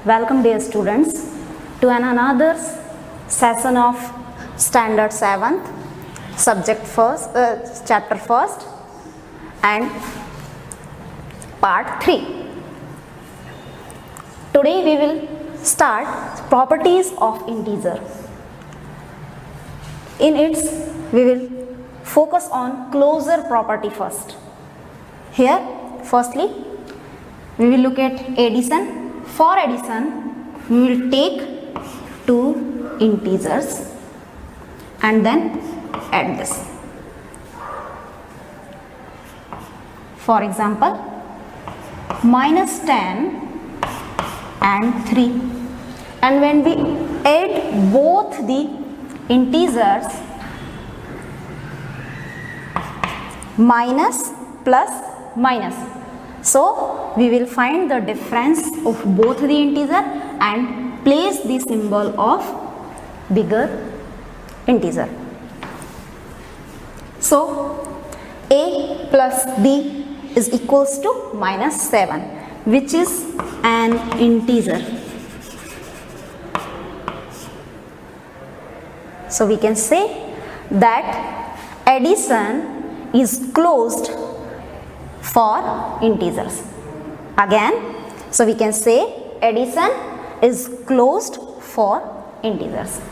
Welcome dear students to another session of standard 7th subject first chapter first and part 3. Today we will start properties of integer. In its we will focus on closure property first. Here firstly we will look at addition. For addition, we will take two integers and then add this. For example, minus 10 and 3. And when we add both the integers, minus plus minus. So, we will find the difference of both the integer and place the symbol of bigger integer. So, a plus b is equals to minus 7, which is an integer. So, we can say that addition is closed for integers. Again, so we can say addition is closed for integers.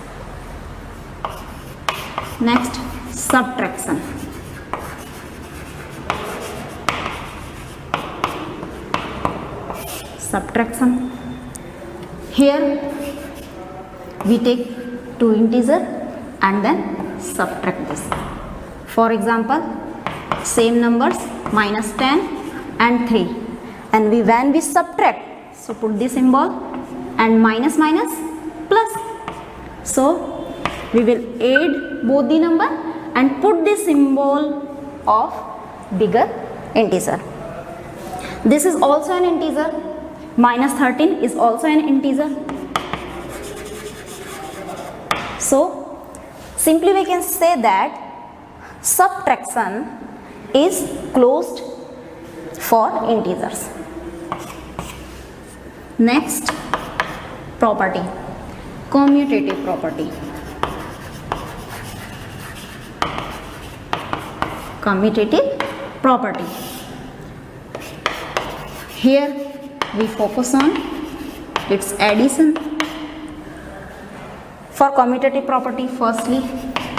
Next, subtraction. Subtraction. Here we take two integer and then subtract this. For example, same numbers minus 10 and 3, and when we subtract, so put the symbol and minus minus plus. So we will add both the number and put the symbol of bigger integer. This is also an integer. Minus 13 is also an integer. So simply we can say that subtraction is closed for integers. Next property, commutative property. Commutative property. Here we focus on its addition. For commutative property, firstly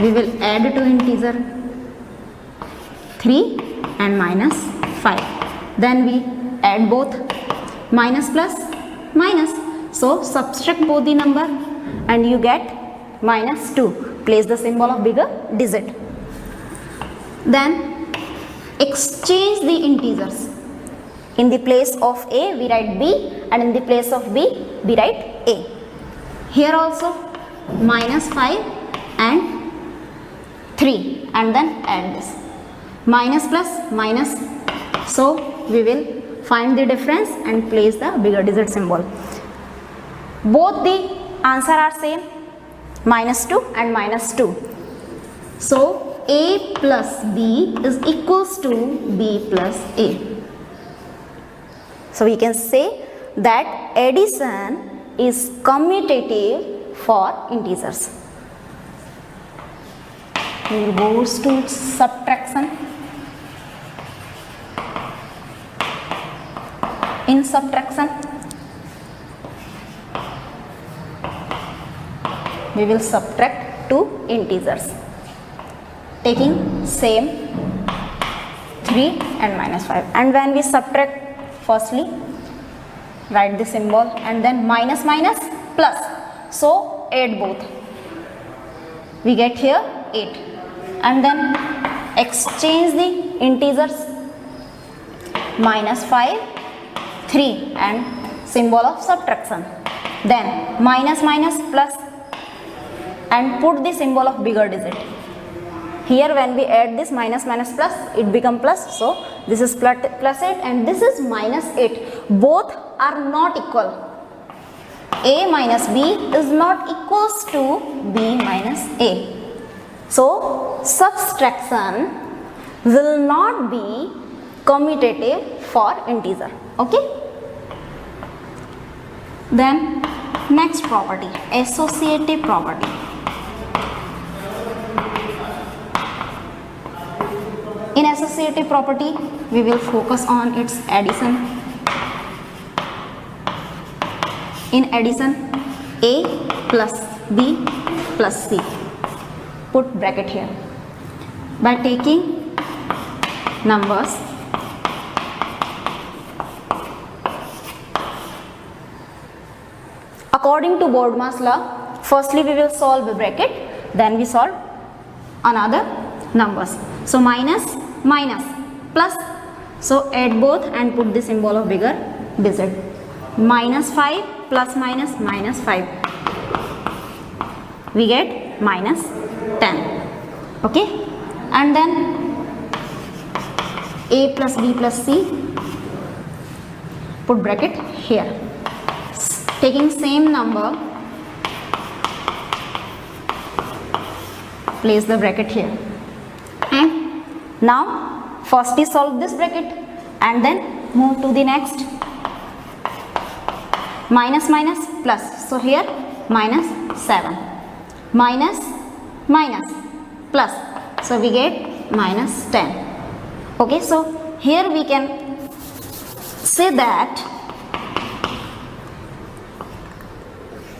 we will add two integer 3 and minus 5. Then we add both minus plus minus. So subtract both the number and you get minus 2. Place the symbol of bigger digit. Then exchange the integers. In the place of a we write b, and in the place of b we write a. Here also minus 5 and 3, and then add this. Minus plus minus, so we will find the difference and place the bigger digit symbol. Both the answer are same, minus 2 and minus 2. So a plus b is equals to b plus a. So we can say that addition is commutative for integers. We will go to subtraction. In subtraction, we will subtract two integers taking same 3 and minus 5. And when we subtract, firstly write the symbol and then minus minus plus. So add both. We get here 8. And then exchange the integers, minus 5, 3 and symbol of subtraction. Then minus minus plus and put the symbol of bigger digit. Here when we add this minus minus plus, it becomes plus. So this is plus 8 and this is minus 8. Both are not equal. A minus b is not equals to b minus a. So subtraction will not be commutative for integer. Okay. Then next property, associative property. In associative property, we will focus on its addition. In addition, A plus B plus C. Put bracket here. By taking numbers according to Bodmer's law, firstly we will solve a bracket, then we solve another numbers. So minus minus plus, so add both and put the symbol of bigger digit. Minus 5 plus minus minus 5, we get minus 10. Okay, and then A plus B plus C, put bracket here. Taking same number, place the bracket here. And now first we solve this bracket and then move to the next. Minus minus plus, so here minus 7, minus minus plus, so we get minus 10. Okay, so here we can say that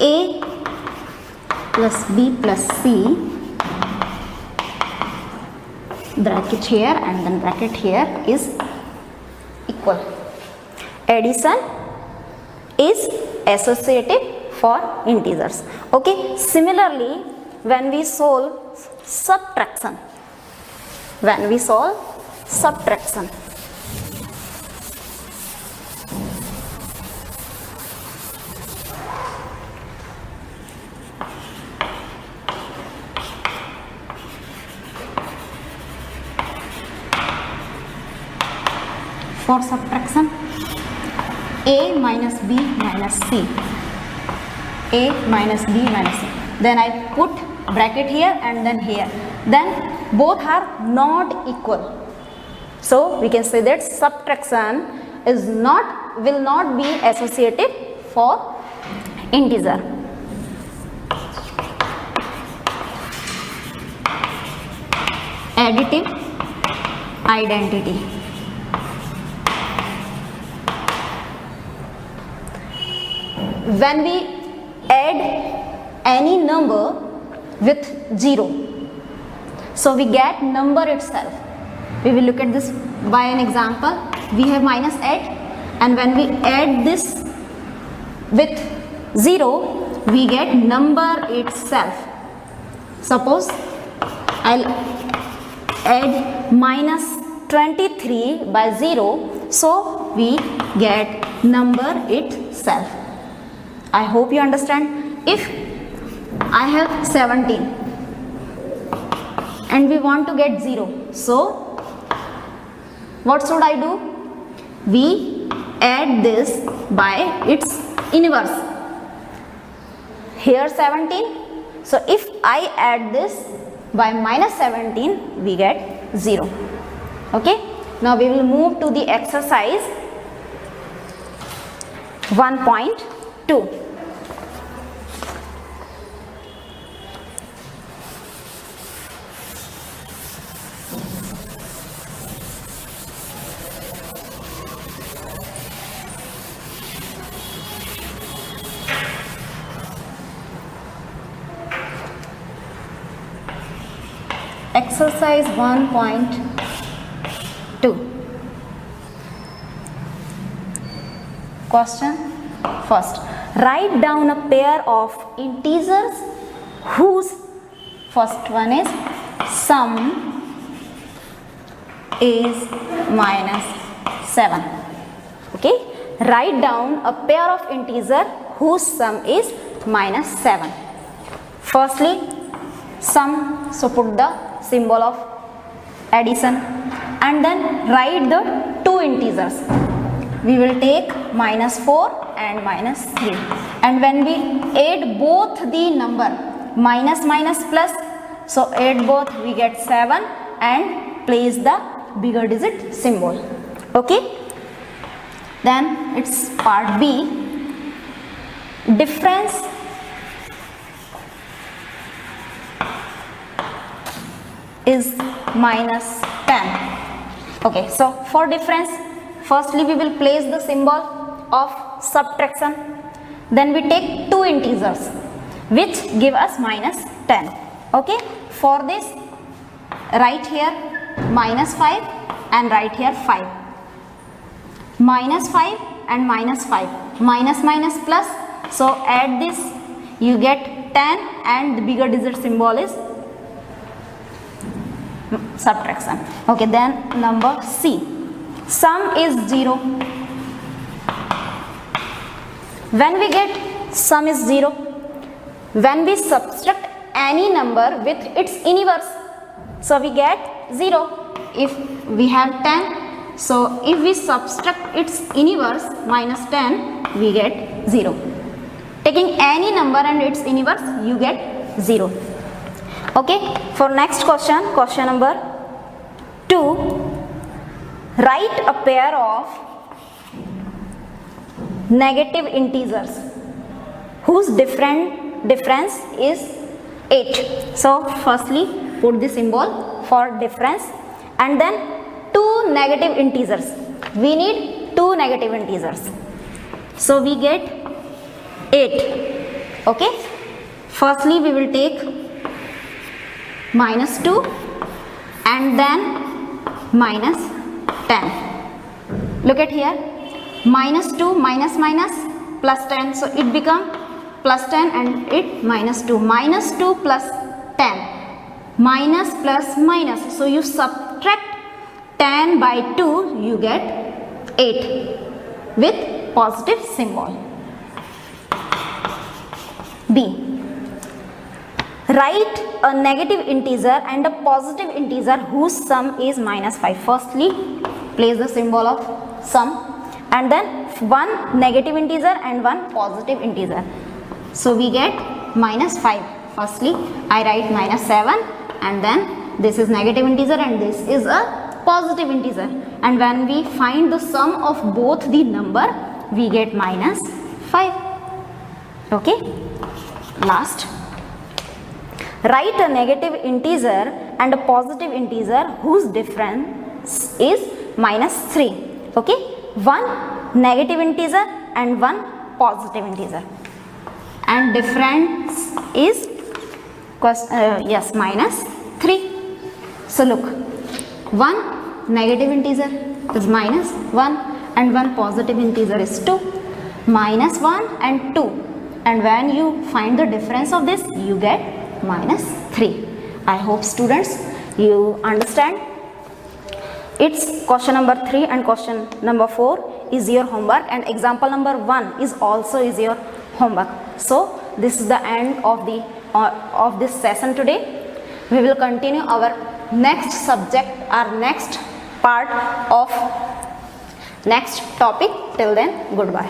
A plus B plus C, bracket here and then bracket here, is equal. Addition is associative for integers. Okay, similarly when we solve subtraction, for subtraction, A minus B minus C, A minus B minus C, then I put bracket here and then here, then both are not equal, so we can say that subtraction will not be associative for integer. Additive identity. When we add any number with 0, so we get number itself. We will look at this by an example. We have minus 8 and when we add this with 0, we get number itself. Suppose I'll add minus 23 by 0, so we get number itself. I hope you understand. If I have 17 and we want to get 0, so what should I do? We add this by its inverse. Here 17, so if I add this by minus 17, we get 0. Okay, now we will move to the exercise 1.2. Exercise 1.2. Question first. Write down a pair of integers whose first one is sum is minus 7. Okay. Write down a pair of integers whose sum is minus 7. Firstly, sum, so put the symbol of addition and then write the two integers. We will take minus 4 and minus 3, and when we add both the number minus minus plus, so add both, we get 7 and place the bigger digit symbol. Okay, then it's part B. difference is minus 10. Okay, so for difference, firstly we will place the symbol of subtraction, then we take two integers which give us minus 10. Okay, for this write here minus 5 and write here 5. Minus 5 and minus 5, minus minus plus, so add this, you get 10 and the bigger digit symbol is subtraction. Okay, then number C, sum is 0. When we get sum is 0, when we subtract any number with its inverse, so we get 0. If we have 10, so if we subtract its inverse minus 10, we get 0. Taking any number and its inverse, you get 0. Okay, for next question, question number 2, write a pair of negative integers whose difference is 8. So firstly put the symbol for difference and then two negative integers. We need two negative integers. So we get 8. Okay, firstly we will take minus 2 and then minus 10. Look at here, minus 2 minus minus plus 10, so it become plus 10 and it minus 2. Minus 2 plus 10, minus plus minus, so you subtract 10 by 2, you get 8 with positive symbol. B, write a negative integer and a positive integer whose sum is minus 5. Firstly place the symbol of sum and then one negative integer and one positive integer. So we get minus 5. Firstly I write minus 7 and then this is negative integer and this is a positive integer, and when we find the sum of both the number, we get minus 5. Okay, last, write a negative integer and a positive integer whose difference is minus 3. Okay, one negative integer and one positive integer, and difference is minus 3. So look, one negative integer is minus 1 and one positive integer is 2. Minus 1 and 2, and when you find the difference of this, you get minus 3. I hope students you understand. It's question number 3 and question number 4 is your homework, and example number 1 is also is your homework. So this is the end of this session today. We will continue our next subject, our next part of next topic. Till then, goodbye.